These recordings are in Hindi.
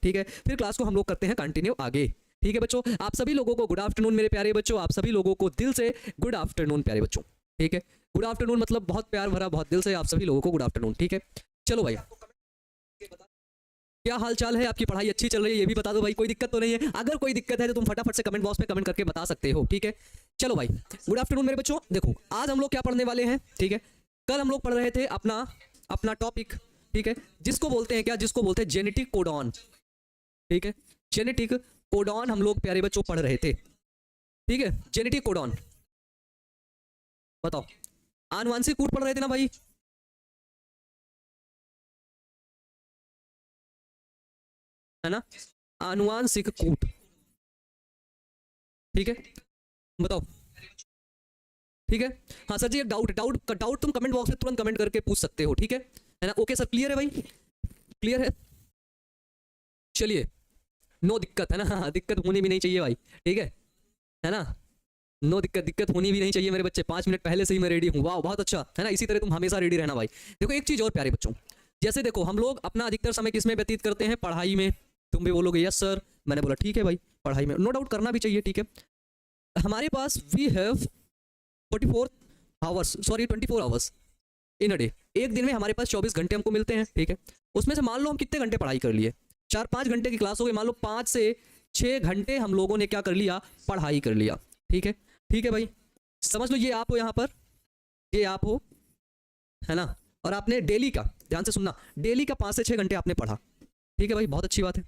ठीक है, फिर क्लास को हम लोग करते हैं कंटिन्यू आगे। ठीक है बच्चों, आप सभी लोगों को गुड आफ्टरनून मेरे प्यारे बच्चों, आप सभी लोगों को दिल से गुड आफ्टरनून प्यारे बच्चों। ठीक है, गुड आफ्टरनून मतलब बहुत प्यार भरा, बहुत दिल से आप सभी लोगों को गुड आफ्टरनून। ठीक है, चलो भाई, क्या हाल चाल है, आपकी पढ़ाई अच्छी चल रही है, ये भी बता दो भाई, कोई दिक्कत तो नहीं है? अगर कोई दिक्कत है तो तुम फटाफट से कमेंट बॉक्स में कमेंट करके बता सकते हो। ठीक है, चलो भाई, गुड आफ्टरनून मेरे बच्चों। देखो आज हम लोग क्या पढ़ने वाले हैं। ठीक है, कल हम लोग पढ़ रहे थे अपना टॉपिक, ठीक है, जिसको बोलते हैं क्या, जिसको बोलते हैं जेनेटिक कोडॉन। ठीक है, जेनेटिक कोडॉन हम लोग प्यारे बच्चों पढ़ रहे थे। ठीक है, जेनेटिक कोडॉन, बताओ, आनुवांशिक कूट पढ़ रहे थे ना भाई? है ना, आनुवांशिक कूट। ठीक है, बताओ। ठीक है, हाँ सर जी, एक डाउट तुम कमेंट बॉक्स में तुरंत कमेंट करके पूछ सकते हो। ठीक है ना, ओके सर, क्लियर है भाई, क्लियर है? चलिए, नो दिक्कत है ना, हाँ दिक्कत होनी भी नहीं चाहिए भाई। ठीक है ना, नो दिक्कत, दिक्कत होनी भी नहीं चाहिए मेरे बच्चे। 5 मिनट पहले से ही मैं रेडी हूँ, वाह बहुत अच्छा है ना, इसी तरह तुम हमेशा रेडी रहना भाई। देखो एक चीज़ और प्यारे बच्चों, जैसे देखो हम लोग अपना अधिकतर समय किसमें व्यतीत करते हैं, पढ़ाई में। तुम भी बोलोगे यस सर, मैंने बोला ठीक है भाई, पढ़ाई में नो डाउट करना भी चाहिए। ठीक है, हमारे पास we have 24 hours in a day. एक दिन में हमारे पास 24 घंटे हमको मिलते हैं। ठीक है, उसमें से मान लो हम कितने घंटे पढ़ाई कर लिए, 4-5 घंटे की क्लास हो गई, मान लो 5 से 6 घंटे हम लोगों ने क्या कर लिया, पढ़ाई कर लिया। ठीक है, ठीक है भाई, समझ लो ये आप हो यहाँ पर, ये आप हो, है ना, और आपने डेली का, ध्यान से सुनना, डेली का 5 से 6 घंटे आपने पढ़ा। ठीक है भाई, बहुत अच्छी बात है।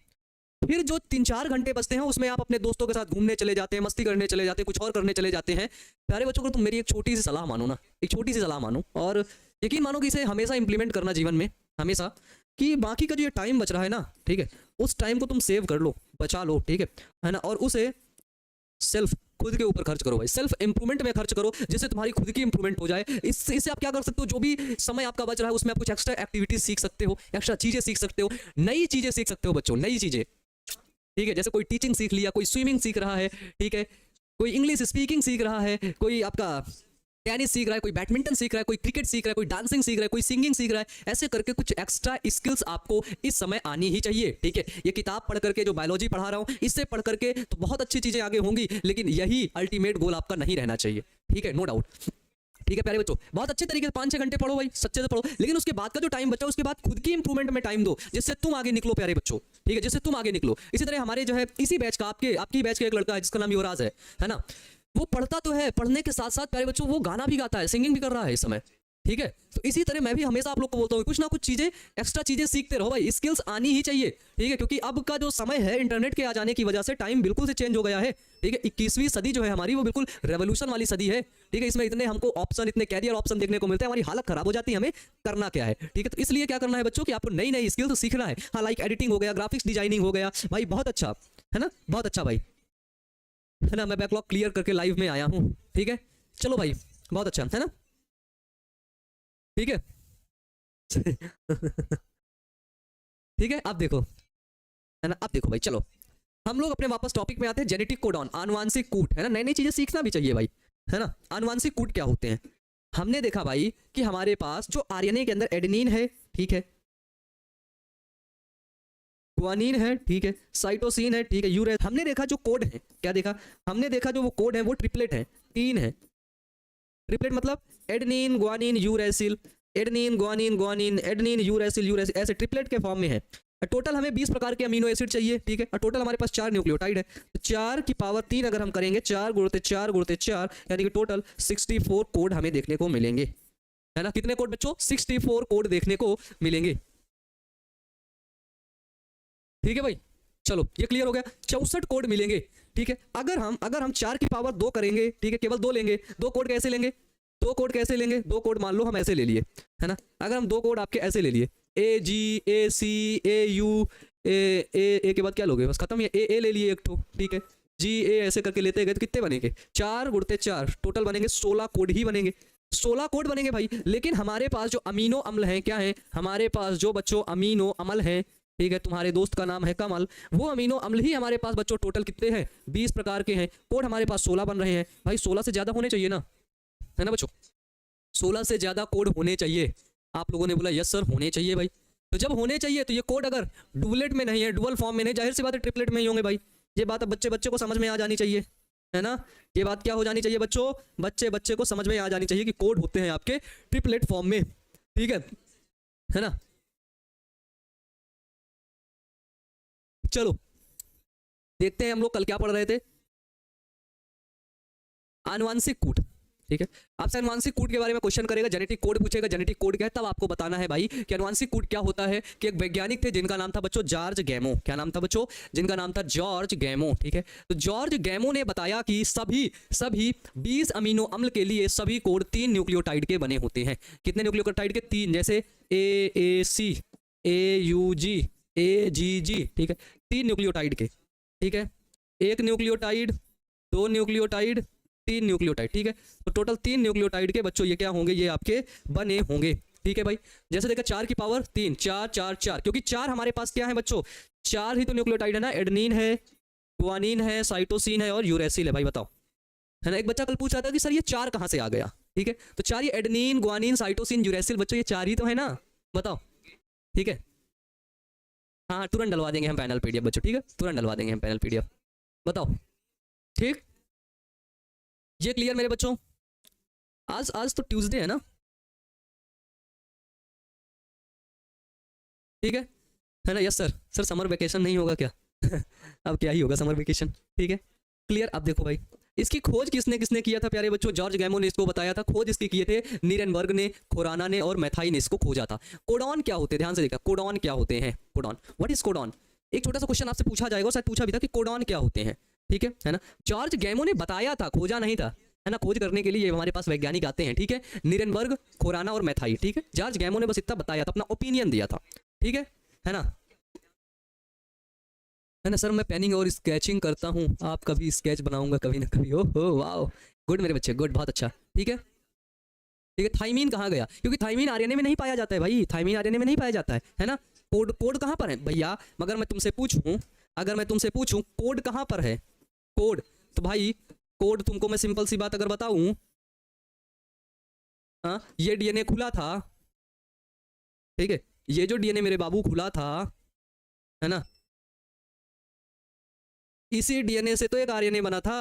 फिर जो 3-4 घंटे बचते हैं उसमें आप अपने दोस्तों के साथ घूमने चले जाते हैं, मस्ती करने चले जाते हैं, कुछ और करने चले जाते हैं। प्यारे बच्चों को तुम मेरी एक छोटी सी सलाह मानो ना, एक छोटी सी सलाह मानो, और यकीन मानो कि इसे हमेशा इंप्लीमेंट करना जीवन में, हमेशा, कि बाकी का जो ये टाइम बच रहा है ना, ठीक है, उस टाइम को तुम सेव कर लो, बचा लो। ठीक है ना, और उसे सेल्फ, खुद के ऊपर खर्च करो भाई, सेल्फ इंप्रूवमेंट में खर्च करो, जिससे तुम्हारी खुद की इंप्रूवमेंट हो जाए। इससे आप क्या कर सकते हो, जो भी समय आपका बच रहा है उसमें आप कुछ एक्स्ट्रा एक्टिविटीज सीख सकते हो, एक्स्ट्रा चीजें सीख सकते हो, नई चीजें सीख सकते हो बच्चों, नई चीजें। ठीक है, जैसे कोई टीचिंग सीख लिया, कोई स्विमिंग सीख रहा है, ठीक है, कोई इंग्लिश स्पीकिंग सीख रहा है, कोई आपका टेनिस सीख रहा है, कोई बैडमिंटन सीख रहा है, कोई क्रिकेट सीख रहा है, कोई डांसिंग सीख रहा है, कोई सिंगिंग सीख रहा है। ऐसे करके कुछ एक्स्ट्रा स्किल्स आपको इस समय आनी ही चाहिए। ठीक है, ये किताब पढ़ करके, जो बायोलॉजी पढ़ा रहा हूँ, इससे पढ़ करके तो बहुत अच्छी चीजें आगे होंगी, लेकिन यही अल्टीमेट गोल आपका नहीं रहना चाहिए। ठीक है, नो डाउट। ठीक है प्यारे बच्चों, बहुत अच्छे तरीके से 5-6 घंटे पढ़ो भाई, सच्चे से पढ़ो, लेकिन उसके बाद का जो टाइम बचा, उसके बाद खुद की इंप्रूवमेंट में टाइम दो, जिससे तुम आगे निकलो प्यारे बच्चों। ठीक है, जिससे तुम आगे निकलो। इसी तरह हमारे जो है इसी बैच का, आपकी बैच का एक लड़का है जिसका नाम युवराज है ना, वो पढ़ता तो है, पढ़ने के साथ साथ प्यारे बच्चों वो गाना भी गाता है, सिंगिंग भी कर रहा है इस समय। ठीक है, तो इसी तरह मैं भी हमेशा आप लोग को बोलता हूँ, कुछ ना कुछ चीजें, एक्स्ट्रा चीजें सीखते रहो भाई, स्किल्स आनी ही चाहिए। ठीक है, क्योंकि अब का जो समय है, इंटरनेट के आ जाने की वजह से टाइम बिल्कुल से चेंज हो गया है। ठीक है, 21वीं सदी जो है हमारी, वो बिल्कुल रेवोल्यूशन वाली सदी है। ठीक है, इसमें इतने हमको ऑप्शन, इतने कैरियर ऑप्शन देखने को मिलते हैं, हमारी हालत खराब हो जाती है, हमें करना क्या है। ठीक है, तो इसलिए क्या करना है बच्चों, कि आपको नई नई स्किल्स सीखना है। हाँ, लाइक एडिटिंग हो गया, ग्राफिक्स डिजाइनिंग हो गया भाई, बहुत अच्छा है ना, बहुत अच्छा भाई, है ना, मैं बैकलॉग क्लियर करके लाइव में आया हूँ। ठीक है, चलो भाई, बहुत अच्छा है ना, ठीक है। ठीक है, अब देखो, है ना, अब देखो भाई, चलो हम लोग अपने वापस टॉपिक में आते हैं, जेनेटिक कोडॉन, आनुवांशिक कूट, है ना, नई नई चीजें सीखना भी चाहिए भाई, है ना। आनुवांशिक कूट क्या होते हैं? हमने देखा भाई कि हमारे पास जो आरएनए के अंदर एडेनिन है, ठीक है, गुआनिन है, ठीक है, साइटोसिन है, ठीक है, यूरेसिल। हमने देखा जो कोड है, क्या देखा हमने, देखा जो वो कोड है वो ट्रिपलेट है, 3 है। ट्रिपलेट मतलब adenine, guanine, uracil, adenine, guanine, guanine, adenine, uracil, uracil, ऐसे ट्रिपलेट के फॉर्म में है। टोटल हमें 20 प्रकार के अमीनो एसिड चाहिए। ठीक है, और टोटल हमारे पास 4 न्यूक्लियोटाइड है, तो 4 की पावर 3 अगर हम करेंगे, 4 गुणते 4 गुणते 4, यानी कि टोटल 64 कोड हमें देखने को मिलेंगे, है ना। कितने कोड बच्चों? 64 कोड देखने को मिलेंगे। ठीक है भाई, चलो ये क्लियर हो गया, 64 कोड मिलेंगे। ठीक है, अगर हम 4 की पावर 2 करेंगे, ठीक है, केवल 2 लेंगे, 2 कोड कैसे लेंगे, 2 कोड कैसे लेंगे, 2 कोड मान लो हम ऐसे ले लिए, है ना। अगर हम 2 कोड आपके ऐसे ले लिए, ए जी, ए सी, ए यू, ए के बाद क्या लोगे, बस खत्म, ए ले लिए एक ठो, ठीक है, जी ए ऐसे करके लेते गए तो कितने बनेंगे, 4 गुणते 4, टोटल बनेंगे 16 कोड ही बनेंगे, 16 कोड बनेंगे भाई। लेकिन हमारे पास जो अमीनो अम्ल हैं, क्या है हमारे पास जो बच्चों अमीनो अम्ल हैं, ठीक है, तुम्हारे दोस्त का नाम है कमल, वो अमीनो अम्ल ही हमारे पास बच्चों टोटल कितने हैं, 20 प्रकार के हैं। कोड हमारे पास 16 बन रहे हैं भाई, 16 से ज्यादा होने चाहिए ना, है ना बच्चों, 16 से ज्यादा कोड होने चाहिए। आप लोगों ने बोला यस सर होने चाहिए भाई, तो जब होने चाहिए तो ये कोड अगर डुबलेट में नहीं है, डुअल फॉर्म में नहीं, जाहिर सी बात है ट्रिपलेट में ही होंगे भाई। ये बात अब बच्चे बच्चे को समझ में आ जानी चाहिए, है ना। ये बात क्या हो जानी चाहिए बच्चों, बच्चे बच्चे को समझ में आ जानी चाहिए कि कोड होते हैं आपके ट्रिपलेट फॉर्म में, ठीक है ना। चलो देखते हैं हम लोग कल क्या पढ़ रहे थे, आनुवांशिक कूट, ठीक है। आपसे आनुवांशिक कूट के बारे में क्वेश्चन करेगा, जेनेटिक कोड पूछेगा, जेनेटिक कोड क्या है, तब आपको बताना है भाई कि आनुवांशिक कूट क्या होता है। कि एक वैज्ञानिक थे जिनका नाम था बच्चों जॉर्ज गैमो। क्या नाम था बच्चों, जिनका नाम था जॉर्ज गैमो, ठीक है। तो जॉर्ज गैमो ने बताया कि सभी 20 अमीनो अम्ल के लिए सभी कोड 3 न्यूक्लियोटाइड के बने होते हैं। कितने न्यूक्लियोटाइड के, 3, जैसे AAC, AUG, AGG, ठीक है, 3 न्यूक्लियोटाइड के, ठीक है। 1 न्यूक्लियोटाइड, 2 न्यूक्लियोटाइड, 3 न्यूक्लियोटाइड, ठीक है। तो टोटल 3 न्यूक्लियोटाइड के बच्चों ये क्या होंगे, ये आपके बने होंगे, ठीक है भाई। जैसे देखा 4 की पावर 3, 4 4 4, क्योंकि 4 हमारे पास क्या है बच्चों, 4 ही तो न्यूक्लियोटाइड है ना। एडेनिन है, गुआनिन है, साइटोसिन है और यूरेसिल है भाई, बताओ, है ना। एक बच्चा कल पूछ रहा था कि सर ये 4 कहाँ से आ गया, ठीक है। तो 4 ये एडेनिन, गुआनिन, साइटोसिन, यूरेसिल, बच्चों ये 4 ही तो है ना, बताओ, ठीक है। हाँ तुरंत डलवा देंगे हम पैनल PDF बच्चों, ठीक है, तुरंत डलवा देंगे हम पैनल PDF, बताओ, ठीक। ये क्लियर मेरे बच्चों। आज तो ट्यूसडे है ना, ठीक है ना। यस सर समर वेकेशन नहीं होगा क्या अब क्या ही होगा समर वेकेशन, ठीक है, क्लियर। अब देखो भाई इसकी खोज किसने किसने किया था प्यारे बच्चों, जॉर्ज गैमो ने इसको बताया था। खोज इसकी किए थे नीरेनबर्ग ने, खोराना ने और मैथाई ने इसको खोजा था। कोडॉन क्या होते हैं, ध्यान से देखा, कोडॉन क्या होते हैं, कोडॉन, व्हाट इज कोडॉन। एक छोटा सा क्वेश्चन आपसे पूछा जाएगा, शायद पूछा भी था कि कोडॉन क्या होते हैं, ठीक है ना। जॉर्ज गैमो ने बताया था, खोजा नहीं था, है ना। खोज करने के लिए हमारे पास वैज्ञानिक आते हैं, ठीक है, नीरेनबर्ग, खोराना और मैथाई, ठीक है। जॉर्ज गैमो ने बस इतना बताया था, अपना ओपिनियन दिया था, ठीक है ना। है ना सर, मैं पेनिंग और स्केचिंग करता हूँ, आप कभी स्केच बनाऊंगा कभी ना कभी। ओह वाह, गुड मेरे बच्चे, गुड, बहुत अच्छा, ठीक है, ठीक है। थाइमीन कहाँ गया, क्योंकि थाइमीन आरएनए में नहीं पाया जाता है भाई, थाइमीन आरएनए में नहीं पाया जाता है ना। कोड कोड कहाँ पर है भैया, मगर मैं तुमसे पूछूं, अगर मैं तुमसे पूछूं कोड कहाँ पर है, कोड, तो भाई कोड तुमको मैं सिंपल सी बात अगर बताऊं, हाँ ये DNA खुला था, ठीक है, ये जो DNA मेरे बाबू खुला था, है ना, इसी DNA से तो एक RNA बना था।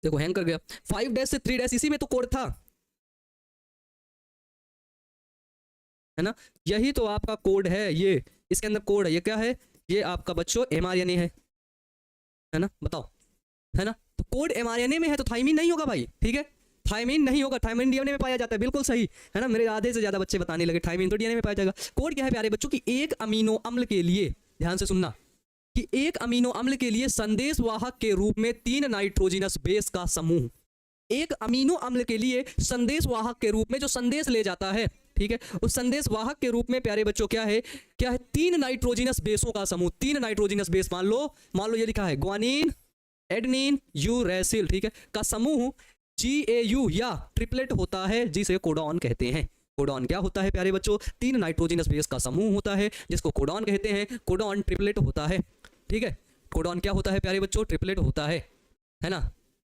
देखो हैंग कर गया, 5 डैश से 3 डैश, इसी में तो कोड था, है ना। यही तो आपका कोड है, ये इसके अंदर कोड है, ये क्या है, ये आपका बच्चों mRNA है ना, बताओ, है ना। तो कोड mRNA में है तो थाइमीन नहीं होगा भाई, ठीक है, थाइमीन नहीं होगा, थाइमीन DNA में पाया जाता है, बिल्कुल सही, है ना। मेरे आधे से ज्यादा बच्चे बताने लगे थाइमीन तो DNA में पाया जाएगा। कोड क्या है प्यारे बच्चों की, एक अमीनो अम्ल के लिए, ध्यान से सुनना, कि एक अमीनो अम्ल के लिए संदेश वाहक के रूप में 3 नाइट्रोजिनस बेस का समूह, एक अमीनो अम्ल के लिए संदेश वाहक के रूप में जो संदेश ले जाता है, ठीक है, उस संदेश वाहक के रूप में प्यारे बच्चों क्या है, 3 नाइट्रोजिनस बेसों का समूह, 3 नाइट्रोजिनस बेस, मान लो ये लिखा है ग्वानिन, एडेनिन, यूरेसिल, ठीक है, का समूह GAU या ट्रिपलेट होता है, जिसे कोडॉन कहते हैं। कोडॉन क्या होता है प्यारे बच्चों, 3 नाइट्रोजिनस बेस का समूह होता है जिसको कोडॉन कहते हैं। कोडॉन ट्रिपलेट होता है, ठीक है, कोडॉन क्या होता है प्यारे बच्चों, ट्रिपलेट होता है ना।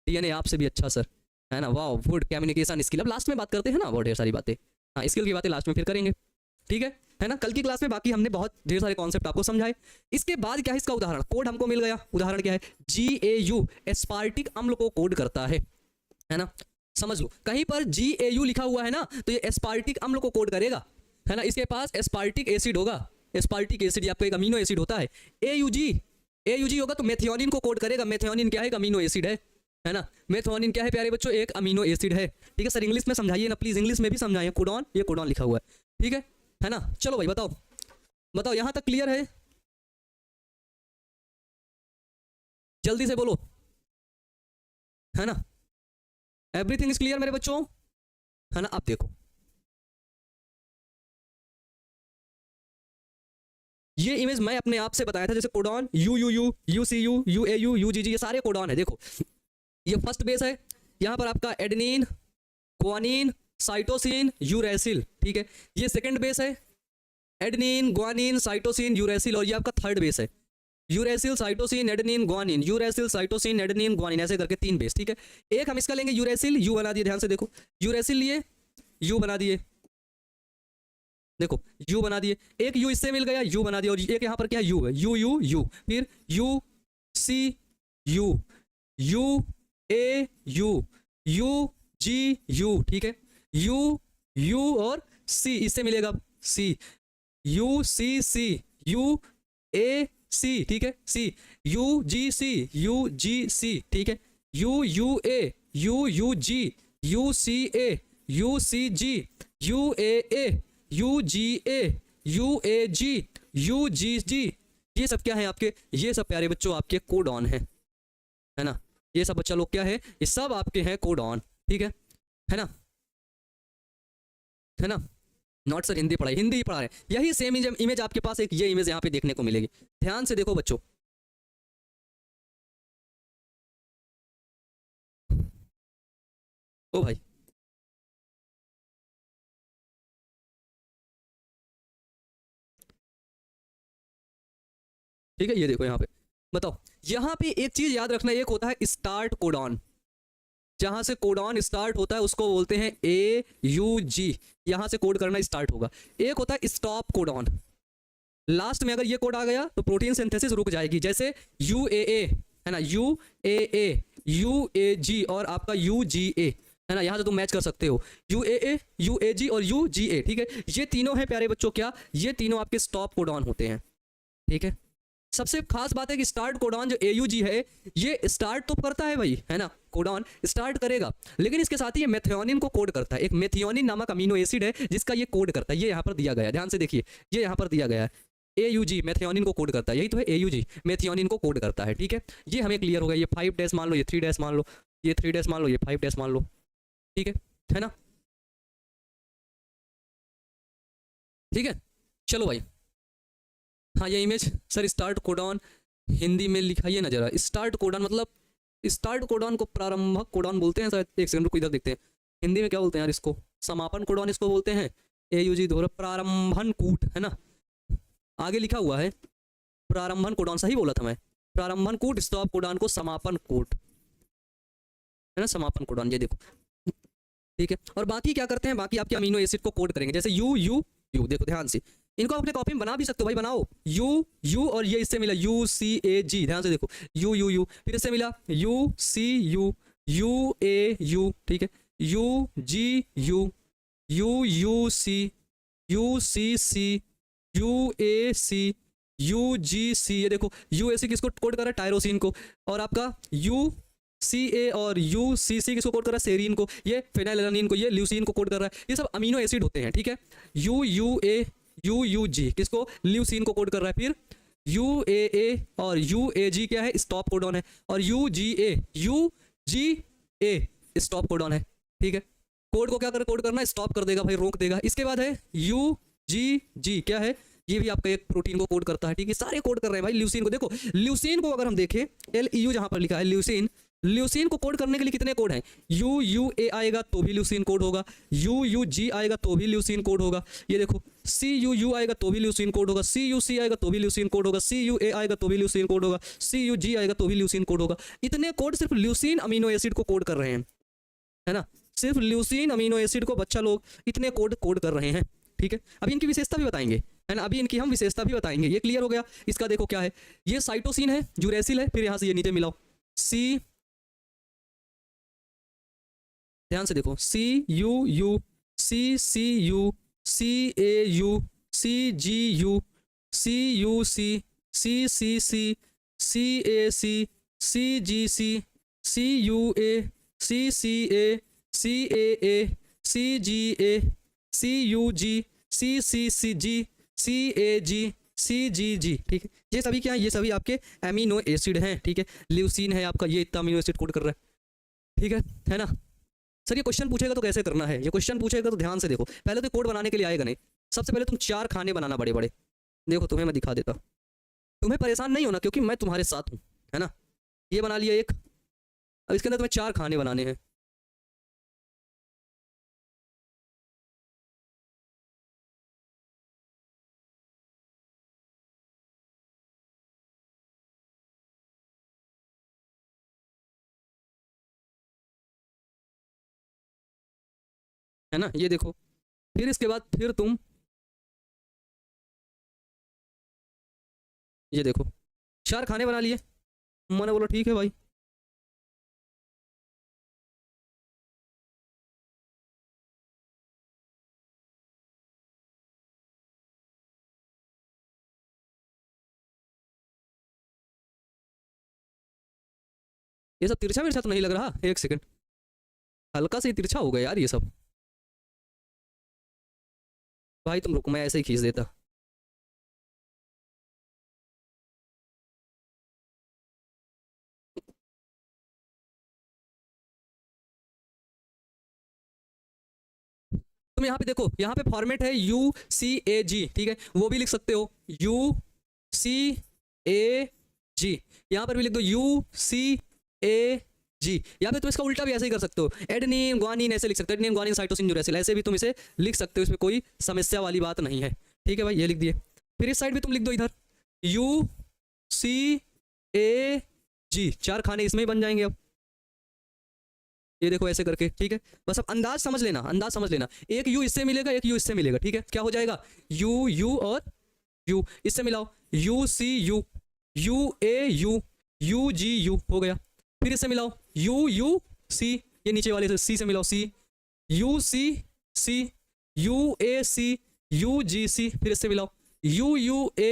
DNA आपसे भी अच्छा सर, है ना, वाह, गुड कम्युनिकेशन स्किल। अब लास्ट में बात करते हैं ना, बहुत ढेर सारी बातें, हाँ स्किल की बातें लास्ट में फिर करेंगे, ठीक है ना। कल की क्लास में बाकी हमने बहुत ढेर सारे कॉन्सेप्ट आपको समझाए। इसके बाद क्या है, इसका उदाहरण, कोड हमको मिल गया, उदाहरण क्या है, GAU एस्पार्टिक अम्ल को कोड करता है ना। समझ लो, कहीं पर GAU लिखा हुआ है ना, तो ये एस्पार्टिक अम्ल को कोड करेगा, है ना। इसके पास एस्पार्टिक एसिड होगा, एस्पार्टिक एसिड आपका एक अमीनो एसिड होता है। AUG होगा तो मेथियोनिन को कोड करेगा। मेथियोनिन क्या है, एक अमीनो एसिड है ना। मेथियोनिन क्या है प्यारे बच्चों, एक अमीनो एसिड है, ठीक है। सर इंग्लिश में समझाइए ना प्लीज, इंग्लिश में भी समझाइए। कोडॉन, ये कोडॉन लिखा हुआ है, ठीक है ना। चलो भाई बताओ यहां तक क्लियर है, जल्दी से बोलो, है ना। एवरीथिंग इज क्लियर मेरे बच्चों, है ना। अब देखो ये इमेज मैं अपने आप से बताया था, जैसे codon UUU, UCU, UAU, UGG, ये सारे कोडॉन है। देखो ये फर्स्ट बेस है, यहाँ पर आपका एडेनिन, ग्वानिन, साइटोसिन, यूरेसिल, ठीक है। ये सेकंड बेस है, एडेनिन, ग्वानिन, साइटोसिन, यूरेसिल, और ये आपका थर्ड बेस है, uracil, cytosine, adenine, guanine, uracil, cytosine, adenine, guanine, ऐसे करके 3 बेस, ठीक है। एक हम इसका लेंगे यूरेसिल, यू बना दिए, ध्यान से देखो, यूरेसिल लिए, यू बना दिए, देखो यू बना दिए, एक यू इससे मिल गया, यू बना दिया, और एक यहाँ पर क्या है, यू है, यू यू यू, फिर U C U, U A U, U G U, ठीक है, यू यू और सी, इससे मिलेगा सी, U C C, U A सी, ठीक है, सी, U G C, U G C, ठीक है, U U A, U G, U C A, U C G, U A, U G A, U A G, U G G, ये सब क्या है आपके, ये सब प्यारे बच्चों आपके कोडॉन है ना, ये सब बच्चा लोग क्या है, ये सब आपके हैं कोडॉन, ठीक है ना, है ना। नॉट सर हिंदी पढ़ाई, हिंदी ही पढ़ा रहे हैं, यही सेम इमेज आपके पास एक ये इमेज यहाँ पे देखने को मिलेगी, ध्यान से देखो बच्चों, ओ भाई, ठीक है, ये देखो यहाँ पे, बताओ, यहाँ पे एक चीज याद रखना, एक होता है स्टार्ट कोडॉन, जहां से कोडॉन स्टार्ट होता है उसको बोलते हैं ए यू जी, यहां से कोड करना स्टार्ट होगा, एक होता है स्टॉप कोडॉन, लास्ट में अगर ये कोड आ गया तो प्रोटीन सिंथेसिस रुक जाएगी, जैसे यू ए है ना, यू ए, यू ए जी और आपका यू जी ए, है ना, यहां से तुम मैच कर सकते हो, यू ए जी और यू जी ए, ठीक है, ये तीनों हैं प्यारे बच्चों, क्या ये तीनों आपके स्टॉप कोडॉन होते हैं, ठीक है। सबसे खास बात है कि स्टार्ट कोडॉन जो एयूजी है, ये स्टार्ट तो करता है भाई, है ना, कोडॉन स्टार्ट करेगा, लेकिन इसके साथ ही ये मेथियोनिन को कोड करता है, एक मेथियोनिन नामक अमीनो एसिड है जिसका ये कोड करता है, ये यहाँ पर दिया गया है, ध्यान से देखिए, ये यहाँ पर दिया गया है, एयूजी मेथियोनिन को कोड करता है, यही तो है एयूजी मेथियोनिन को कोड करता है, ठीक है, ये हमें क्लियर हो गया, ये 5 डैश मान लो, ये 3 डैश मान लो, ये 3 डैश मान लो, ये 5 डैश मान लो, ठीक है ना, ठीक है, चलो भाई, हाँ ये image sir start codon Hindi में लिखाइए ना जरा, स्टार्ट कोडॉन मतलब, स्टार्ट कोडॉन को प्रारंभक कोडॉन बोलते हैं शायद, एक सेकंड रुको इधर देखते हैं, हिंदी में क्या बोलते हैं यार इसको, समापन कोडॉन इसको बोलते हैं, एयूजी दोहरा प्रारंभन कूट, है ना, आगे लिखा हुआ है प्रारंभन कोडॉन, सही बोला था मैं, प्रारंभन कूट, स्टॉप कोडॉन को समापन कोट, है ना, समापन कोडॉन, ये देखो, ठीक है, और बाकी क्या करते हैं, बाकी आपके अमीनो एसिड को कोड करेंगे, जैसे यू यू यू, देखो ध्यान से, इनको अपने कॉपी में बना भी सकते हो भाई, बनाओ, यू यू और ये इससे मिला यू सी ए जी, ध्यान से देखो, यू यू यू, फिर इससे मिला U C U, U A U, ठीक है, U G U, U U C, U C C, U A C, U G C, ये देखो यू ए सी किसको कोड कर रहा है, टायरोसिन को, और आपका यू सी ए और यू सी सी किसको कोड कर रहा है, सेरीन को, ये फेनाइलएलानिन को, ये ल्यूसीन को कोड कर रहा है, ये सब अमीनो एसिड होते हैं, ठीक है, U U A, U U G किसको, ल्यूसीन को कोड कर रहा है, फिर यू ए और यू ए जी क्या है, स्टॉप कोडॉन है, और U G A stop codon है, ठीक है, कोड को क्या कर कोड करना है, स्टॉप कर देगा भाई, रोक देगा, इसके बाद है यू जी क्या है, ये भी आपका एक प्रोटीन को कोड करता है, ठीक है, सारे कोड कर रहे हैं भाई, ल्यूसीन को देखो, ल्यूसीन को अगर हम देखें, एल ई यू जहां पर लिखा है ल्यूसीन, ल्यूसीन को कोड करने के लिए कितने कोड हैं, यू यू ए आएगा तो भी ल्यूसीन कोड होगा, यू यू जी आएगा तो भी ल्यूसीन कोड होगा, ये देखो सी यू यू आएगा तो भी ल्यूसीन कोड होगा, सी यू सी आएगा तो भी ल्यूसीन कोड होगा, सी यू ए आएगा तो भी ल्यूसीन कोड होगा, सी यू जी आएगा तो भी ल्यूसीन कोड होगा, इतने कोड सिर्फ ल्यूसीन अमीनो एसिड को कोड कर रहे हैं, है ना, सिर्फ ल्यूसीन अमीनो एसिड को बच्चा लोग इतने कोड कोड कर रहे हैं, ठीक है, अभी इनकी विशेषता भी बताएंगे, है ना, अभी इनकी हम विशेषता भी बताएंगे, ये क्लियर हो गया, इसका देखो क्या है, ये साइटोसिन है, यूरेसिल है, फिर यहाँ से ये नीचे मिलाओ, सी, ध्यान से देखो, C U U, C C U, C A U, C G U, C U C, C C C, C A C G C U A, C A, C A, C G A, C U G, C G, C A G, C G G, ठीक है, ये सभी क्या है, ये सभी आपके एमिनो एसिड हैं, ठीक है, ल्यूसीन है आपका, ये इतना अमीनो एसिड कोड कर रहा है, ठीक है ना। सर ये क्वेश्चन पूछेगा तो कैसे करना है, ये क्वेश्चन पूछेगा तो ध्यान से देखो, पहले तो कोड बनाने के लिए आएगा नहीं, सबसे पहले तुम 4 खाने बनाना बड़े बड़े, देखो तुम्हें मैं दिखा देता, तुम्हें परेशान नहीं होना क्योंकि मैं तुम्हारे साथ हूँ, है ना, ये बना लिया एक, अब इसके अंदर तुम्हें 4 खाने बनाने हैं, है ना, ये देखो। फिर इसके बाद फिर तुम ये देखो 4 खाने बना लिए। मैंने बोला ठीक है भाई। ये सब तिरछा मिर्छा तो नहीं लग रहा? एक सेकंड, हल्का से ही तिरछा हो गया यार ये सब। भाई तुम रुको, मैं ऐसे ही खींच देता। तुम यहाँ पे देखो, यहाँ पे फॉर्मेट है UCAG, ठीक है, वो भी लिख सकते हो UCAG। यहाँ पर भी लिख दो UCAG। या फिर तुम इसका उल्टा भी ऐसे ही कर सकते हो, एडेनिन ग्वानिन ऐसे लिख सकते हो, एडेनिन ग्वानिन साइटोसिन यूरेसिल, ऐसे भी तुम इसे लिख सकते हो, इसमें कोई समस्या वाली बात नहीं है। ठीक है भाई, ये लिख दिए। फिर इस साइड भी तुम लिख दो इधर UCAG, 4 खाने इसमें ही बन जाएंगे अब। ये देखो ऐसे करके, ठीक है। बस अब अंदाज समझ लेना, अंदाज समझ लेना, एक यू इससे मिलेगा, एक यू इससे मिलेगा, ठीक है। क्या हो जाएगा, यू यू और यू, इससे मिलाओ UCU, UAU, UGU हो गया। फिर इससे मिलाओ UUC, ये नीचे वाले से C से मिलाओ C, UCC, UAC, UGC। फिर इससे मिलाओ UUA,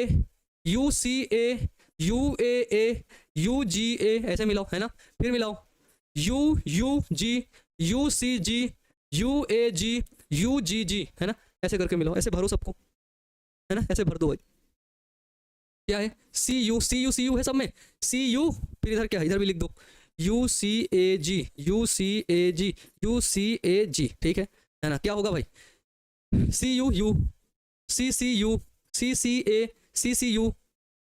UCA, UAA, UGA, ऐसे मिलाओ, है ना। फिर मिलाओ UUG, UCG, UAG, UGG, है ना। ऐसे करके मिलाओ, ऐसे भरो सबको, है ना, ऐसे भर दो भाई। क्या है, CU, CU, CU है सब में, CU। फिर इधर क्या है, इधर भी लिख दो UCAG, UCAG, UCAG, ठीक है ना। क्या होगा भाई, CUU, CCU, CCA, CCU,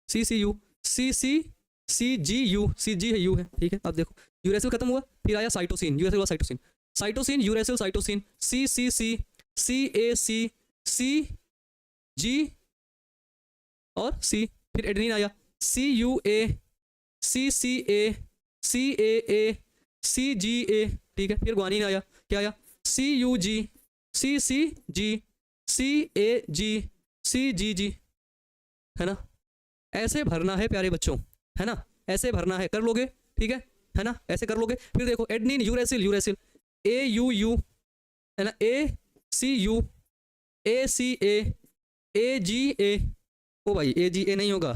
CCU, CCGU, CG है, U है, ठीक है। अब देखो यूरेसिल खत्म हुआ, फिर आया साइटोसिन, यूरेसिल हुआ cytosine, cytosine uracil cytosine, CCC, CAC, CG और C। फिर एडेनिन आया CUA, CCA, CAA, CGA, ठीक है। फिर ग्वानिन आया, क्या आया, CUG, CCG, CAG, CGG, है ना। ऐसे भरना है प्यारे बच्चों, है ना, ऐसे भरना है, कर लोगे, ठीक है ना, ऐसे कर लोगे। फिर देखो एडेनिन यूरेसिल, यूरेसिल AUU, है ना, ACU, ACA, AGA, ओ भाई AGA नहीं होगा,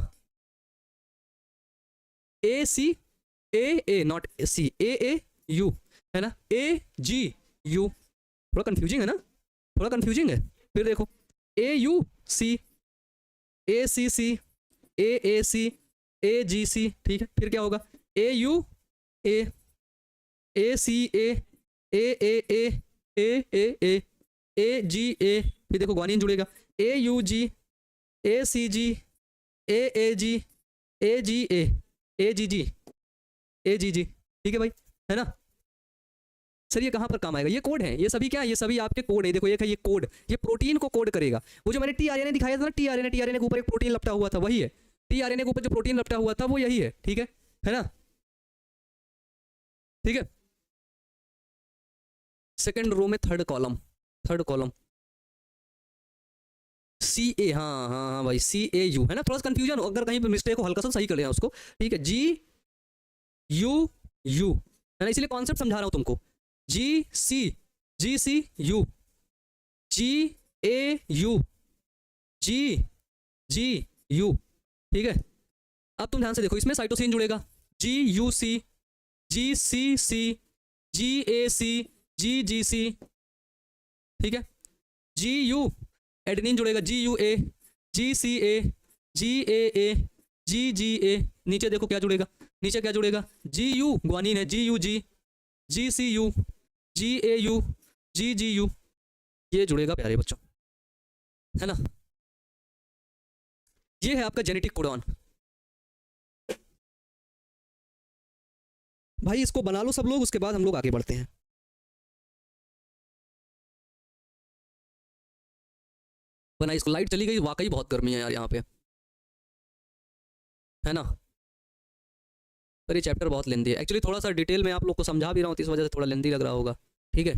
ACAA, नॉट CAAU, है ना, AGU। थोड़ा कंफ्यूजिंग है ना, थोड़ा कंफ्यूजिंग है। फिर देखो AUC, ACC, AAC, AGC, ठीक है। फिर क्या होगा AUA, ACA, AAA, AAA, AGA। फिर देखो ग्वानिन जुड़ेगा AUG, ACG, AAG, AGA, AGG, AGG, ठीक है भाई, है ना। सर ये कहाँ पर काम आएगा, ये कोड है, ये सभी क्या है, ये सभी आपके कोड है। देखो एक है ये कोड, ये प्रोटीन को कोड करेगा। वो जो मैंने tRNA दिखाया था ना, tRNA के ऊपर एक प्रोटीन लपटा हुआ था, वही है। tRNA के ऊपर जो प्रोटीन लपटा हुआ था वो यही है, ठीक है ना, ठीक है। सेकंड रो में third column, third column CA, हाँ हाँ हाँ भाई CAU, है ना। थोड़ा सा कंफ्यूजन, अगर कहीं पर मिस्टेक हो हल्का सा सही कर लेना उसको, ठीक है। GUU, है ना, इसलिए कॉन्सेप्ट समझा रहा हूँ तुमको। GCU, GAU, GGU, ठीक है। अब तुम ध्यान से देखो, इसमें साइटोसिन जुड़ेगा GUC, GCC, GAC, GGC, ठीक है। GU, एडेनिन जुड़ेगा GUA, GCA, GAA, GGA। नीचे देखो क्या जुड़ेगा, नीचे क्या जुड़ेगा, GU ग्वानिन है, GUG, GCU, GAU, GGU, ये जुड़ेगा प्यारे बच्चों, है ना। ये है आपका जेनेटिक कोडॉन। भाई इसको बना लो सब लोग, उसके बाद हम लोग आगे बढ़ते हैं। बना, इसको लाइट चली गई, वाकई बहुत गर्मी है यार यहाँ पे, है ना। पर ये चैप्टर बहुत लेंदी है एक्चुअली, थोड़ा सा डिटेल में आप लोग को समझा भी रहा हूँ, तो इस वजह से थोड़ा लेंदी लग रहा होगा, ठीक है।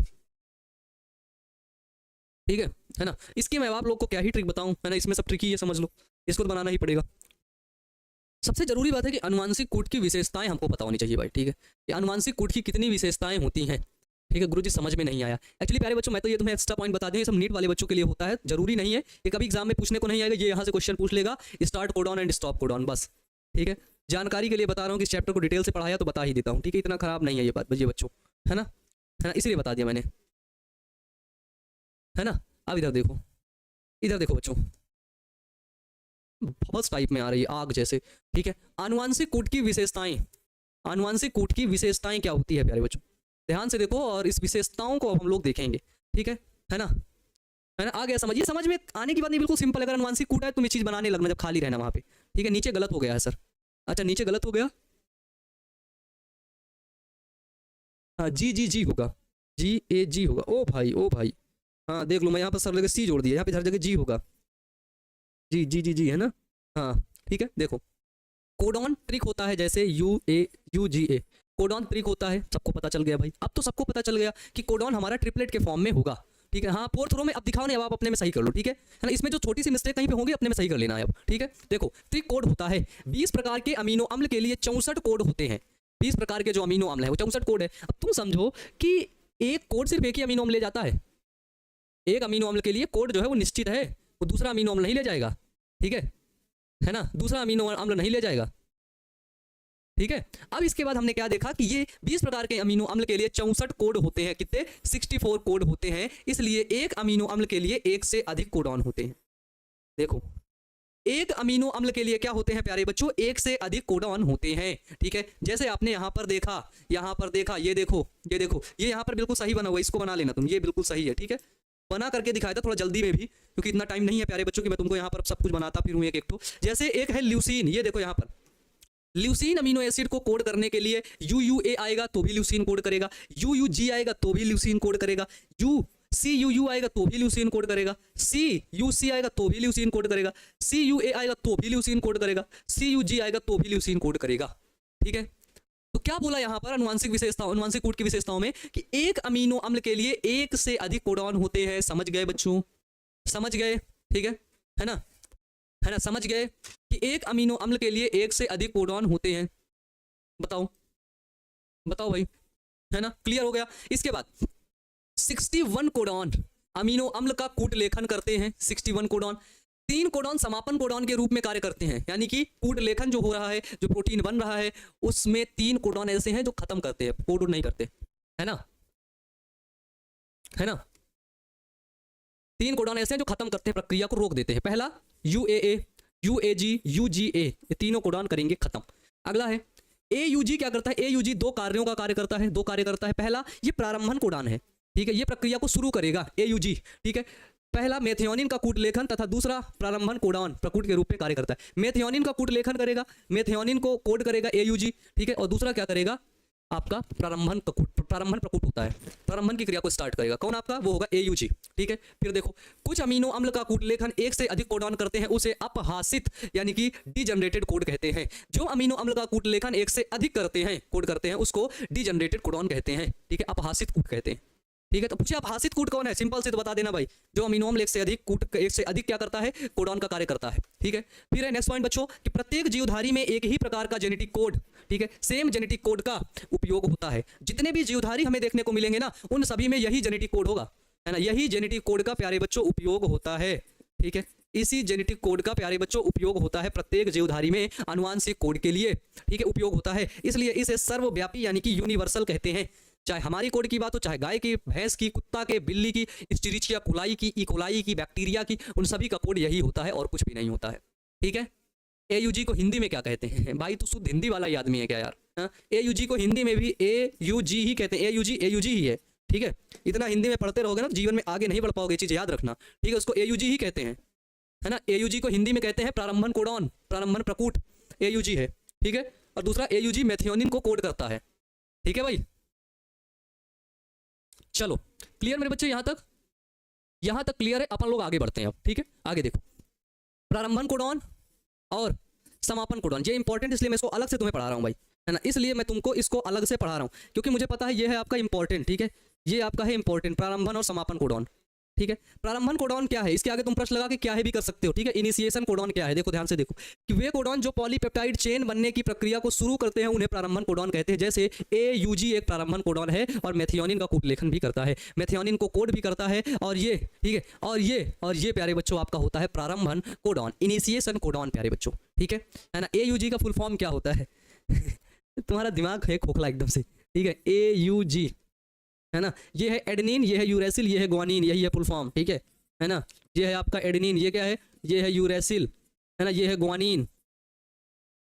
ठीक है ना। इसकी मैं आप लोग को क्या ही ट्रिक बताऊं, है ना, इसमें सब ट्रिक ही है, समझ लो, इसको तो बनाना ही पड़ेगा। सबसे जरूरी बात है कि अनुवांशिक कूट की विशेषताएं हमको पता होनी चाहिए भाई, ठीक है, कि अनुवांशिक कूट की कितनी विशेषताएं होती हैं, ठीक है। गुरुजी समझ में नहीं आया एक्चुअली प्यारे बच्चों, मैं तो ये तुम्हें एक्स्ट्रा पॉइंट बता दें, ये सब नीट वाले बच्चों के लिए होता है, जरूरी नहीं है कि कभी एग्जाम में पूछने को नहीं आएगा, ये यहाँ से क्वेश्चन पूछ लेगा start codon and stop codon, बस, ठीक है। जानकारी के लिए बता रहा हूँ कि इस चैप्टर को डिटेल से पढ़ाया तो बता ही देता हूँ, ठीक है, इतना खराब नहीं है ये बात, ये बच्चों, है ना, इसलिए बता दिया मैंने, है ना। अब इधर देखो, इधर देखो बच्चों, बस टाइप में आ रही है आग जैसे, ठीक है। आनुवांशिक कूट की विशेषताएं, आनुवांशिक कूट की विशेषताएं क्या होती है प्यारे बच्चों, ध्यान से देखो और इस विशेषताओं को अब हम लोग देखेंगे, ठीक है ना, है ना। आ गया समझिए, समझ में आने की बात नहीं, बिल्कुल सिंपल। अगर अनुवांशिक कूट है तुम ये चीज बनाने लगना जब खाली रहना वहां पे, ठीक है। नीचे गलत हो गया है सर, अच्छा नीचे गलत हो गया, हाँ जी जी जी होगा, जी ए जी होगा, ओ भाई ओ भाई, हाँ देख लो मैं यहाँ पर सब जगह सी जोड़ दिया, यहाँ पे हर जगह जी होगा, जी जी जी जी, है ना, हाँ ठीक है। देखो कोडॉन ट्रिक होता है जैसे UGA, कोडॉन ट्रिक होता है, सबको पता चल गया भाई, अब तो सबको पता चल गया कि कोडॉन हमारा ट्रिपलेट के फॉर्म में होगा, ठीक है। हाँ फोर्थ रो में अब दिखाओ नहीं, अब आप अपने में सही कर लो, ठीक है ना। इसमें जो छोटी सी मिस्टेक कहीं पे होगी अपने में सही कर लेना है अब, ठीक है। देखो ट्रिक कोड होता है 20 प्रकार के अमीनो अम्ल के लिए 64 कोड होते हैं, 20 प्रकार के जो अमीनो अम्ल है वो 64 कोड है। अब तुम समझो कि एक कोड सिर्फ एक ही अमीनो अम्ल ले जाता है, एक अमीनो अम्ल के लिए कोड जो है वो निश्चित है, वो दूसरा अमीनो अम्ल नहीं ले जाएगा, ठीक है ना, दूसरा अमीनो अम्ल नहीं ले जाएगा, ठीक है। अब इसके बाद हमने क्या देखा कि ये 20 प्रकार के अमीनो अम्ल के लिए 64 कोड होते हैं, कितने 64 कोड होते हैं, इसलिए एक अमीनो अम्ल के लिए एक से अधिक कोडॉन होते हैं। देखो एक अमीनो अम्ल के लिए क्या होते हैं प्यारे बच्चों, एक से अधिक कोडॉन होते हैं, ठीक है। जैसे आपने यहाँ पर देखा, यहाँ पर देखा, ये देखो ये देखो, ये यहाँ पर बिल्कुल सही बना हुआ है, इसको बना लेना तुम, ये बिल्कुल सही है, ठीक है। बना करके दिखाया था थोड़ा जल्दी में भी, क्योंकि इतना टाइम नहीं है प्यारे बच्चों कि मैं तुमको यहाँ पर सब कुछ बनाता फिरूं एक एक तो। जैसे एक है ल्यूसीन, ये देखो यहाँ पर ल्यूसीन अमीनो एसिड को कोड करने के लिए UUA आएगा तो भी ल्यूसीन कोड करेगा, UUG आएगा तो भी ल्यूसीन कोड करेगा, CUU आएगा तो भी ल्यूसीन कोड करेगा, CUC आएगा तो भी ल्यूसीन कोड करेगा, CUA आएगा तो भी ल्यूसीन कोड करेगा, CUG आएगा तो भी ल्यूसीन कोड करेगा, ठीक है। तो क्या बोला यहाँ पर अनुवांशिक विशेषताओं, अनुवांशिक कूट की विशेषताओं में कि एक अमीनो अम्ल के लिए एक से अधिक कोडॉन होते हैं, समझ गए बच्चों, समझ गए, ठीक है ना, है ना, समझ गए कि एक अमीनो अम्ल के लिए एक से अधिक कोडॉन होते हैं, बताओ बताओ भाई, है ना, क्लियर हो गया। इसके बाद 61 कोडॉन अमीनो अम्ल का कूट लेखन करते हैं, 61 कोडॉन, 3 कोडॉन समापन कोडॉन के रूप में कार्य करते हैं, यानी कि कूट लेखन जो हो रहा है, जो प्रोटीन बन रहा है उसमें 3 कोडॉन ऐसे हैं जो खत्म करते हैं, कोड नहीं करते, है ना, है ना, 3 कोडॉन ऐसे हैं जो खत्म करते हैं, प्रक्रिया को रोक देते हैं। पहला UAA, UAG, UGA, ये तीनों कोडॉन करेंगे खत्म। अगला है AUG, क्या करता है, AUG 2 कार्यों का कार्य करता है, 2 कार्य करता है। पहला ये प्रारंभन कोडॉन है, ठीक है, ये प्रक्रिया को शुरू करेगा AUG, ठीक है। पहला मेथियोनिन का कूट लेखन तथा दूसरा प्रारंभन कोडॉन प्रकूट के रूप में कार्य करता है। मेथियोनिन का कूट लेखन करेगा, मेथियोनिन को कोड करेगा AUG, ठीक है, और दूसरा क्या करेगा आपका प्रारंभन प्रकूट होता है, प्रारंभन की क्रिया को स्टार्ट करेगा, कौन आपका, वो होगा AUG, ठीक है। फिर देखो कुछ अमीनो अम्ल का कूट लेखन एक से अधिक कोडॉन करते हैं, उसे अपहासित यानी कि डीजनरेटेड कोड कहते हैं। जो अमीनो अम्ल का कूट लेखन एक से अधिक करते हैं, कोड करते हैं, उसको डीजनरेटेड कोडॉन कहते हैं, ठीक है, अपहासित कूट कहते हैं, ठीक है। तो पूछे अपहासित कूट कौन है, सिंपल से तो बता देना भाई, जो अमीनो अम्ल एक से अधिक क्या करता है, कोडॉन का कार्य करता है, ठीक है। फिर है नेक्स्ट पॉइंट बच्चों कि प्रत्येक जीवधारी में एक ही प्रकार का जेनेटिक कोड, ठीक है, सेम जेनेटिक कोड का उपयोग होता है। जितने भी जीवधारी हमें देखने को मिलेंगे ना, उन सभी में यही जेनेटिक कोड होगा, है ना, यही जेनेटिक कोड का प्यारे बच्चों उपयोग होता है, ठीक है। इसी जेनेटिक कोड का प्यारे बच्चों उपयोग होता है प्रत्येक जीवधारी में अनुवांशिक कोड के लिए, ठीक है, उपयोग होता है, इसलिए इसे सर्वव्यापी यानी कि यूनिवर्सल कहते हैं। चाहे हमारी कोड की बात हो, चाहे गाय की, भैंस की, कुत्ता के, बिल्ली की, इस्चरिचिया कोलाई की, इकोलाई की, बैक्टीरिया की, उन सभी का कोड यही होता है और कुछ भी नहीं होता है, ठीक है। AUG को हिंदी में क्या कहते हैं भाई, तू शुद्ध हिंदी वाला ही आदमी है क्या यार, AUG को हिंदी में भी AUG ही कहते हैं, AUG ही है, ठीक है। इतना हिंदी में पढ़ते रहोगे ना जीवन में आगे नहीं बढ़ पाओगे, चीज याद रखना, ठीक है। उसको AUG ही कहते हैं, है ना। AUG को हिंदी में कहते हैं प्रारंभन कोडॉन, प्रारंभन प्रकूट AUG है, ठीक है। और दूसरा AUG मेथियोनिन को कोड करता है, ठीक है भाई। चलो क्लियर मेरे बच्चे, यहां तक क्लियर है, अपन लोग आगे बढ़ते हैं अब, ठीक है। आगे देखो प्रारंभन कोडॉन और समापन कोडॉन, ये इंपॉर्टेंट इसलिए मैं इसको अलग से तुम्हें पढ़ा रहा हूं भाई, है ना, इसलिए मैं तुमको इसको अलग से पढ़ा रहा हूं क्योंकि मुझे पता है ये है आपका इंपॉर्टेंट, ठीक है, ये आपका है इंपॉर्टेंट प्रारंभन और समापन कोडॉन, ठीक है। प्रारंभन कोडॉन क्या है, इसके आगे तुम प्रश्न लगा के क्या है भी कर सकते हो, ठीक है। इनिशिएशन कोडॉन क्या है, देखो ध्यान से देखो कि वे कोडॉन जो पॉलीपेप्टाइड चेन बनने की प्रक्रिया को शुरू करते हैं उन्हें प्रारंभन कोडॉन कहते हैं। जैसे AUG एक प्रारंभन कोडॉन है और मेथियोनिन का कोड लेखन भी करता है, मेथियोनिन को कोड भी करता है, और ये ठीक है, और ये प्यारे बच्चों आपका होता है प्रारंभन कोडॉन, इनिशिएशन कोडॉन प्यारे बच्चों, ठीक है ना। AUG का फुल फॉर्म क्या होता है तुम्हारा दिमाग है खोखला एकदम से, ठीक है। AUG है ना, ये है एडेनिन, ये है यूरेसिल, ये है ग्वानिन, यही है फुल फॉर्म, ठीक है ना। ये है आपका एडेनिन, ये क्या है, ये है यूरेसिल, है ना, ये है ग्वानिन।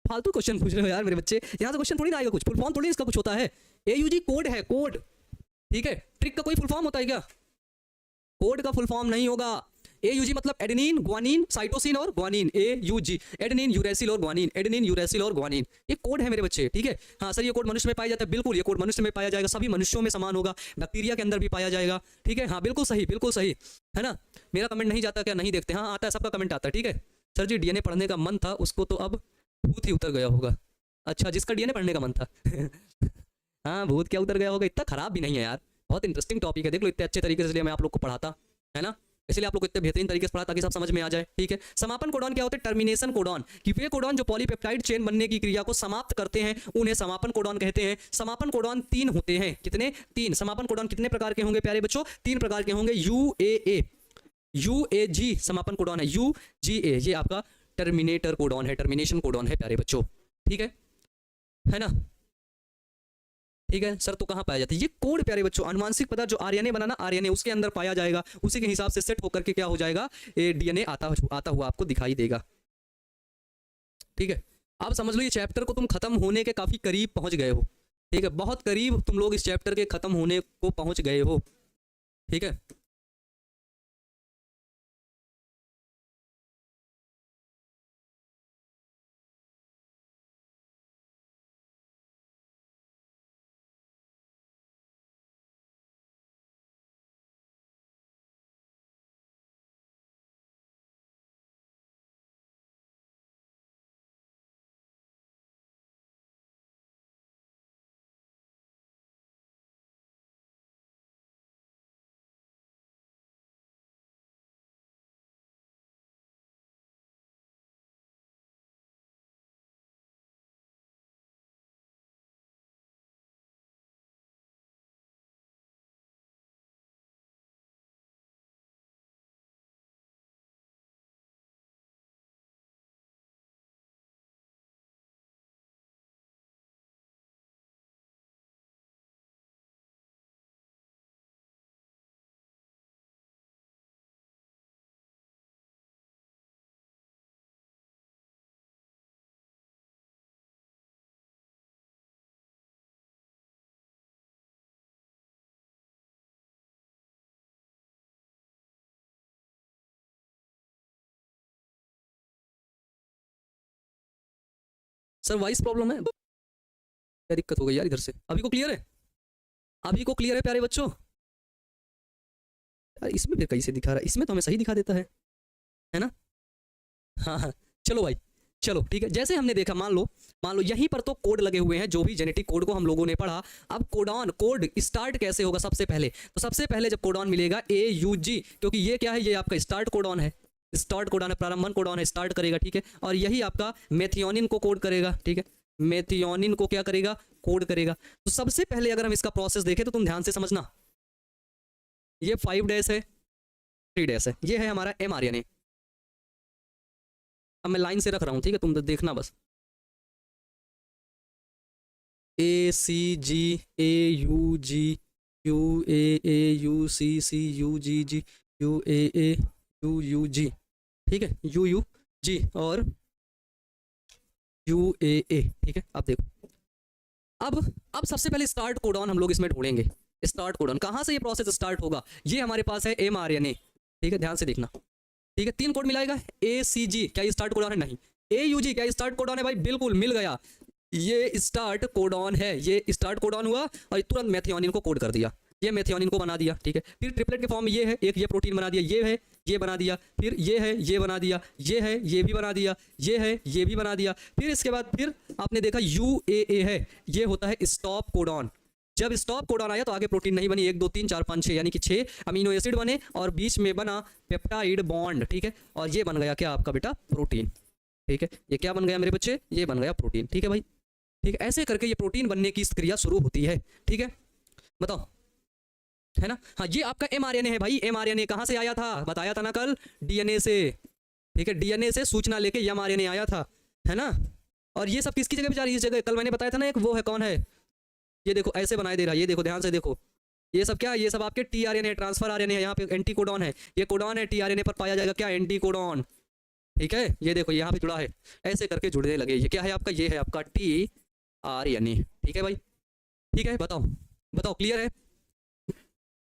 फालतू क्वेश्चन पूछ रहे हो यार मेरे बच्चे, यहाँ से क्वेश्चन थोड़ी ना आएगा, कुछ फुल फॉर्म थोड़ी इसका कुछ होता है। AUG कोड है, कोड, ठीक है। ट्रिक का कोई फुल फॉर्म होता है क्या, कोड का फुल फॉर्म नहीं होगा। AUG मतलब एडेनिन, ग्वानिन, साइटोसिन और ग्वानिन, AUG एडेनिन, यूरेसिल और ग्वानिन, एडेनिन, यूरेसिल और ग्वानिन, ये कोड है मेरे बच्चे, ठीक है। हाँ सर ये कोड मनुष्य में पाया जाता है, बिल्कुल ये कोड मनुष्य में पाया जाएगा, सभी मनुष्यों में समान होगा, बैक्टीरिया के अंदर भी पाया जाएगा, ठीक है। हाँ बिल्कुल सही, बिल्कुल सही, है ना। मेरा कमेंट नहीं जाता क्या, नहीं देखते, हाँ आता है, सबका कमेंट आता है, ठीक है। सर जी DNA पढ़ने का मन था, उसको तो अब भूत ही उतर गया होगा। अच्छा जिसका DNA पढ़ने का मन था हाँ भूत क्या उतर गया होगा, इतना खराब भी नहीं है यार, बहुत इंटरेस्टिंग टॉपिक है, देख लो इतने अच्छे तरीके से मैं आप लोग को पढ़ाता है ना, इसलिए आप लोग को इतने बेहतरीन तरीके से पढ़ा ताकि सब समझ में आ जाए, ठीक है। समापन कोडॉन क्या होते हैं, टर्मिनेशन कोडॉन, कि वे कोडॉन जो पॉलीपेप्टाइड चेन बनने की क्रिया को समाप्त करते हैं उन्हें समापन कोडॉन कहते हैं। समापन कोडॉन 3 होते हैं, कितने, 3। समापन कोडॉन कितने प्रकार के होंगे प्यारे बच्चों, 3 प्रकार के होंगे। UAG समापन कोडॉन है, UGA ये आपका टर्मिनेटर कोडॉन है, टर्मिनेशन कोडॉन है प्यारे बच्चों, ठीक है ना। ठीक है सर, तो कहाँ पाया जाता है ये कोड प्यारे बच्चों, आनुवांशिक पदार्थ जो RNA बनाना, RNA उसके अंदर पाया जाएगा, उसी के हिसाब से सेट होकर के क्या हो जाएगा, DNA आता हुआ आपको दिखाई देगा, ठीक है। अब समझ लो ये चैप्टर को तुम खत्म होने के काफी करीब पहुंच गए हो, ठीक है, बहुत करीब तुम लोग इस चैप्टर के खत्म होने को पहुंच गए हो, ठीक है। सर वॉइस प्रॉब्लम है, क्या दिक्कत हो गई यार इधर से, अभी को क्लियर है, अभी को क्लियर है प्यारे बच्चों यार, इसमें फिर कैसे दिखा रहा है, इसमें तो हमें सही दिखा देता है ना। हाँ हाँ चलो भाई, चलो ठीक है। जैसे हमने देखा, मान लो यहीं पर तो कोड लगे हुए हैं, जो भी जेनेटिक कोड को हम लोगों ने पढ़ा। अब कोडॉन कोड स्टार्ट कैसे होगा, सबसे पहले तो सबसे पहले जब कोडॉन मिलेगा AUG, क्योंकि ये क्या है, ये आपका स्टार्ट कोडॉन है, स्टार्ट कोडॉन है, प्रारंभन कोडॉन है, स्टार्ट करेगा, ठीक है। और यही आपका मेथियोनिन को कोड करेगा, ठीक है, मेथियोनिन को क्या करेगा, कोड करेगा। तो सबसे पहले अगर हम इसका प्रोसेस देखें तो तुम ध्यान से समझना, ये 5' है, 3' है, ये है हमारा mRNA। अब मैं लाइन से रख रहा हूँ, ठीक है, तुम तो देखना बस, ACG AUG UAA UCC UGG UAA UUG, ठीक है, UUG और UAA, ठीक है। अब देखो, अब सबसे पहले स्टार्ट कोडॉन हम लोग इसमें ढूंढेंगे। स्टार्ट कोडॉन कहाँ से ये प्रोसेस स्टार्ट होगा, ये हमारे पास है mRNA, ठीक है, ध्यान से देखना, ठीक है। 3 कोड मिलाएगा, ACG क्या ये स्टार्ट कोडॉन है, नहीं। AUG क्या स्टार्ट कोडॉन है, भाई बिल्कुल मिल गया, ये स्टार्ट कोडॉन है, ये स्टार्ट कोडॉन हुआ और तुरंत मेथियोनिन को कोड कर दिया, ये मेथियोनिन को बना दिया, ठीक है। फिर ट्रिपलेट के फॉर्म में ये है, एक ये प्रोटीन बना दिया, ये है ये बना दिया, फिर ये है ये बना दिया, ये है ये भी बना दिया, ये है ये भी बना दिया। फिर इसके बाद फिर आपने देखा UAA है, ये होता है स्टॉप कोडॉन, जब स्टॉप कोडॉन आया तो आगे प्रोटीन नहीं बनी, 1 2 3 4 5 6 यानी कि 6 अमीनो एसिड बने और बीच में बना पेप्टाइड बॉन्ड, ठीक है, और ये बन गया क्या आपका बेटा प्रोटीन, ठीक है, ये क्या बन गया मेरे बच्चे, ये बन गया प्रोटीन, ठीक है भाई, ठीक है, ऐसे करके ये प्रोटीन बनने की क्रिया शुरू होती है, ठीक है, बताओ, है ना, हाँ ये आपका mRNA है भाई, mRNA कहाँ से आया था, बताया था ना कल, DNA से, ठीक है, DNA से सूचना लेके mRNA आया था, है ना, और ये सब किसकी जगह पे जा रही है, इस जगह कल मैंने बताया था ना एक, वो है कौन है, ये देखो ऐसे बनाए दे रहा है, ये देखो ध्यान से देखो, ये सब क्या, ये सब आपके tRNA ट्रांसफर RNA है, यहाँ पे एंटी कोडॉन है, ये कोडॉन है, tRNA पर पाया जाएगा क्या, एंटी कोडॉन, ठीक है, ये देखो यहाँ पे जुड़ा है, ऐसे करके जुड़ने लगे, ये क्या है आपका, ये है आपका tRNA, ठीक है भाई, ठीक है, बताओ बताओ क्लियर है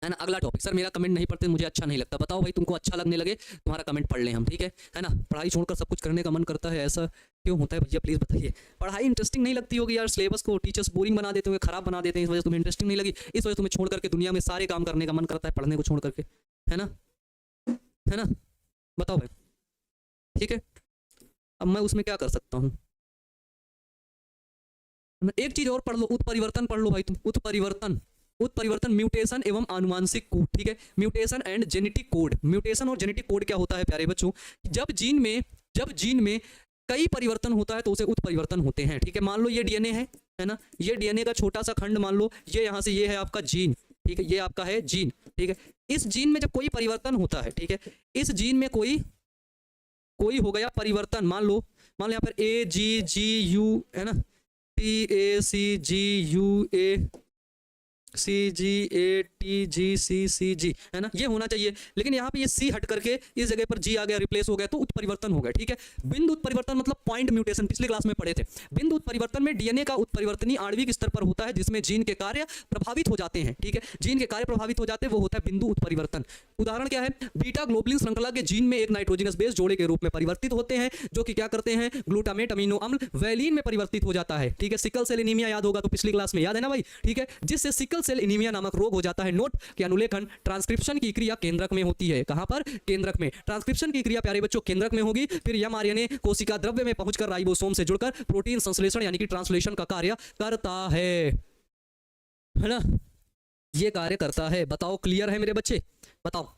ना। अगला टॉपिक, सर मेरा कमेंट नहीं पढ़ते मुझे अच्छा नहीं लगता, बताओ भाई तुमको अच्छा लगने लगे तुम्हारा कमेंट पढ़ लें हम, ठीक है ना, पढ़ाई छोड़कर सब कुछ करने का मन करता है, ऐसा क्यों होता है भैया प्लीज़ बताइए, पढ़ाई इंटरेस्टिंग नहीं लगती होगी यार, सिलेबस को टीचर्स बोरिंग बना देते होंगे, खराब बना देते हैं, इस वजह से तुम्हें इंटरेस्टिंग नहीं लगी, इस वजह से तुम्हें छोड़ करके दुनिया में सारे काम करने का मन करता है, पढ़ने को छोड़ करके, है ना, बताओ भाई, ठीक है, अब मैं उसमें क्या कर सकता हूँ, एक चीज और पढ़ लो, उत्परिवर्तन पढ़ लो भाई तुम, उत्परिवर्तन म्यूटेशन एवं आनुवांशिक कोड, ठीक है, mutation and genetic code, mutation और जेनेटिक कोड क्या होता है प्यारे बच्चों, जब जीन में कई परिवर्तन होता है तो उसे उत्परिवर्तन होते हैं, ठीक है, मान लो ये डीएनए है ना, ये डीएनए का छोटा सा खंड मान लो, ये यहाँ से ये है आपका जीन, ठीक है, ये आपका है जीन, ठीक है, इस जीन में जब कोई परिवर्तन होता है, ठीक है, इस जीन में कोई हो गया परिवर्तन, मान लो यहाँ पर AGGU है ना, TACGUACGATGCCG है ना, ये होना चाहिए, लेकिन यहाँ पे ये C हट करके इस जगह पर G आ गया, रिप्लेस हो गया, तो उत्परिवर्तन हो गया, ठीक है, बिंदु उत्परिवर्तन मतलब पॉइंट म्यूटेशन, पिछले क्लास में पढ़े थे, बिंदु उत्परिवर्तन में डीएनए का उत्परिवर्तनीय आणविक स्तर पर होता है जिसमें जीन के कार्य प्रभावित हो जाते हैं, ठीक है, जीन के कार्य प्रभावित हो जाते हैं, वो होता है बिंदु उत्परिवर्तन। उदाहरण क्या है, बीटा ग्लोबुलिन श्रृंखला के जीन में एक नाइट्रोजनस बेस जोड़े के रूप में परिवर्तित होते हैं, जो कि क्या करते हैं, ग्लूटामेट अमीनो अम्ल वैलीन में परिवर्तित हो जाता है, ठीक है, सिकल सेल एनीमिया याद होगा तो पिछली क्लास में, याद है ना भाई, ठीक है, जिससे सिकल सेल एनीमिया नामक रोग हो जाता है। नोट कि अनुलेखन ट्रांसक्रिप्शन की क्रिया केंद्रक में होती है, कहां पर, केंद्रक में, ट्रांसक्रिप्शन की क्रिया प्यारे बच्चों केंद्रक में होगी, फिर mRNA कोशिका द्रव्य में पहुंचकर राइबोसोम से जुड़कर प्रोटीन संश्लेषण यानी कि ट्रांसलेशन का कार्य करता है ना, ये कार्य करता है, बताओ क्लियर है मेरे बच्चे, बताओ,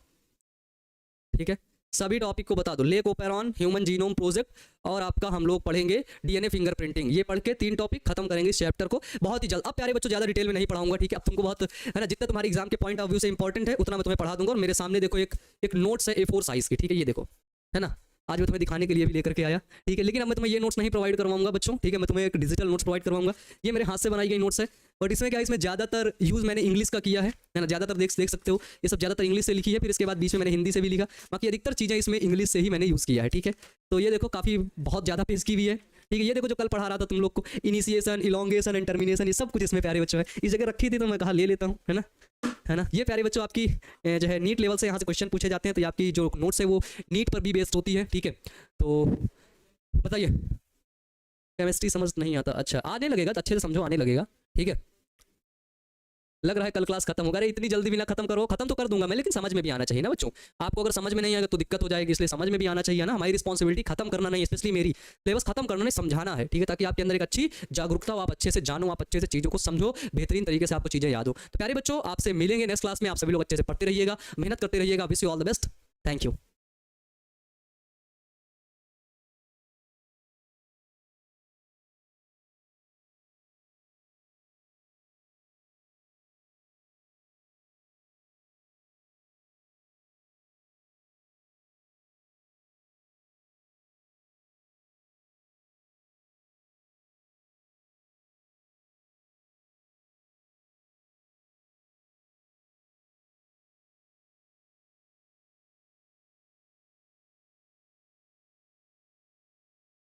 ठीक है, सभी टॉपिक को बता दो, lake operon, human genome project और आपका हम लोग पढ़ेंगे डीएनए फिंगरप्रिंटिंग, ये पढ़ के 3 टॉपिक खत्म करेंगे इस चैप्टर को बहुत ही जल्द। अब प्यारे बच्चों ज़्यादा डिटेल में नहीं पढ़ाऊंगा, ठीक है, अब तुमको बहुत है ना, जितना तुम्हारे एग्जाम के पॉइंट ऑफ व्यू से इंपॉर्टेंट है उतना मैं तुम्हें पढ़ा दूंगा, और मेरे सामने देखो एक नोट्स है A4 साइज की, ठीक है, ये देखो, है ना, आज मैं तुम्हें दिखाने के लिए भी लेकर के आया, ठीक है, लेकिन अब मैं तुम्हें ये नोट्स नहीं प्रोवाइड करवाऊंगा बच्चों, ठीक है, मैं तुम्हें एक डिजिटल नोट्स प्रोवाइड करवाऊंगा, ये मेरे हाथ से बनाई गई नोट्स है, बट इसमें क्या है, इसमें ज़्यादातर यूज़ मैंने इंग्लिश का किया है ना, ज़्यादातर देख सकते हो, ये सब ज़्यादातर इंग्लिश से लिखी है, फिर इसके बाद बीच में मैंने हिंदी से भी लिखा, बाकी अधिकतर चीज़ें इसमें इंग्लिश से ही मैंने यूज़ किया है, ठीक है, तो ये देखो काफ़ी बहुत ज़्यादा पेज की भी है, ठीक है, ये देखो जो कल पढ़ा रहा था तुम लोग को, इनिशिएशन, इलोंगेशन एंड टर्मिनेशन, ये सब कुछ इसमें प्यारे बच्चों है, इस जगह रखी थी तो मैं कहा ले लेता हूँ, है ना, ये प्यारे बच्चों आपकी जो है नीट लेवल से यहाँ से क्वेश्चन पूछे जाते हैं, तो आपकी जो नोट्स है वो नीट पर भी बेस्ड होती है, ठीक है, तो बताइए, केमिस्ट्री समझ नहीं आता, अच्छा आने लगेगा तो अच्छे से समझो, आने लगेगा, ठीक है, लग रहा है कल क्लास खत्म होगा, अरे इतनी जल्दी भी ना खत्म करो, खत्म तो कर दूंगा मैं, लेकिन समझ में भी आना चाहिए ना बच्चों, आपको अगर समझ में नहीं आएगा तो दिक्कत हो जाएगी, इसलिए समझ में भी आना चाहिए ना, हमारी रिस्पॉन्सिबिलिटी खत्म करना नहीं, स्पेशली मेरी सिलेबस खत्म करना नहीं, समझाना है, ठीक है, ताकि आपके अंदर एक अच्छी जागरूकता हो, आप अच्छे से जानो, आप अच्छे से चीज़ों को समझो, बेहतरीन तरीके से आपको चीज़ें याद हो। तो प्यारे बच्चों आपसे मिलेंगे नेक्स्ट क्लास में, आप सभी लोग अच्छे से पढ़ते रहिएगा, मेहनत करते रहिएगा, wish you all the best, thank you.